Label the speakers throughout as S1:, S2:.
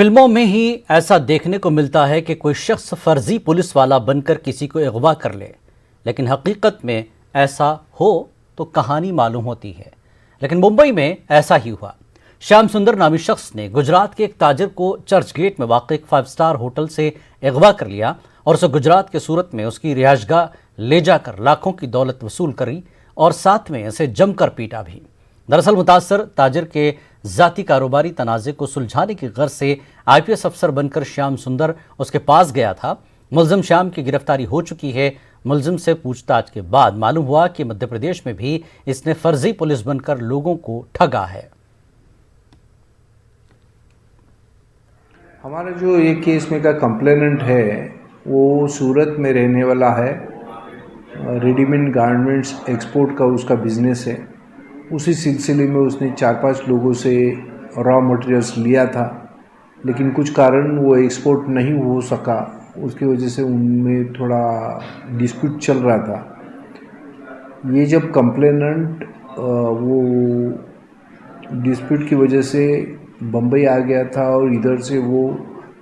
S1: फिल्मों में ही ऐसा देखने को मिलता है कि कोई शख्स फर्जी पुलिस वाला बनकर किसी को अगवा कर ले, लेकिन हकीकत में ऐसा हो तो कहानी मालूम होती है। लेकिन मुंबई में ऐसा ही हुआ। श्याम सुंदर नामी शख्स ने गुजरात के एक ताजिर को चर्च गेट में वाक़ एक 5 स्टार होटल से अगवा कर लिया और उसे गुजरात के सूरत में उसकी रिहायशगाह ले जाकर लाखों की दौलत वसूल करी और साथ में इसे जमकर पीटा भी। दरअसल मुतासर ताजिर के जाती कारोबारी तनाज़े को सुलझाने की गर्ज से आईपीएस अफसर बनकर श्याम सुंदर उसके पास गया था। मुलजिम श्याम की गिरफ्तारी हो चुकी है। मुलजिम से पूछताछ के बाद मालूम हुआ कि मध्य प्रदेश में भी इसने फर्जी पुलिस बनकर लोगों को ठगा है।
S2: हमारा जो ये केस में का कंप्लेनेंट है वो सूरत में रहने वाला है। रेडीमेड गारमेंट्स एक्सपोर्ट का उसका बिजनेस है। उसी सिलसिले में उसने 4-5 लोगों से रॉ मटेरियल्स लिया था, लेकिन कुछ कारण वो एक्सपोर्ट नहीं हो सका। उसकी वजह से उनमें थोड़ा डिस्प्यूट चल रहा था। ये जब कंप्लेनेंट वो डिस्प्यूट की वजह से बम्बई आ गया था और इधर से वो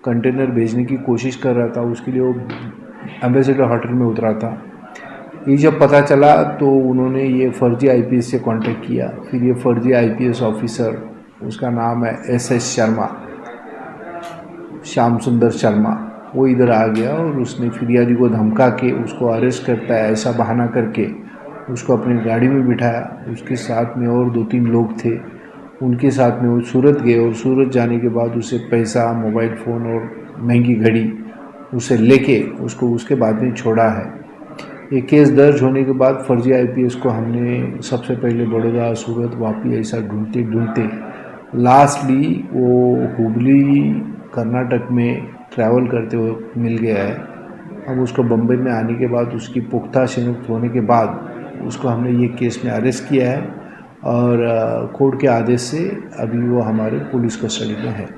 S2: कंटेनर भेजने की कोशिश कर रहा था, उसके लिए वो एम्बेसडर होटल में उतरा था। ये जब पता चला तो उन्होंने ये फर्जी आईपीएस से कांटेक्ट किया। फिर ये फर्जी आईपीएस ऑफिसर, उसका नाम है एसएस शर्मा, श्याम सुंदर शर्मा, वो इधर आ गया और उसने फिरियादी को धमका के उसको अरेस्ट करता है ऐसा बहाना करके उसको अपनी गाड़ी में बिठाया। उसके साथ में और 2-3 लोग थे, उनके साथ में वो सूरत गए और सूरत जाने के बाद उसे पैसा, मोबाइल फ़ोन और महंगी घड़ी उसे लेके उसको उसके बाद में छोड़ा है। ये केस दर्ज होने के बाद फर्जी आईपीएस को हमने सबसे पहले बड़ौदा, सूरत, वापी ऐसा ढूंढते ढूंढते लास्टली वो हुबली, कर्नाटक में ट्रैवल करते हुए मिल गया है। अब उसको बम्बई में आने के बाद उसकी पुख्ता शिनाख्त होने के बाद उसको हमने ये केस में अरेस्ट किया है और कोर्ट के आदेश से अभी वो हमारे पुलिस कस्टडी में है।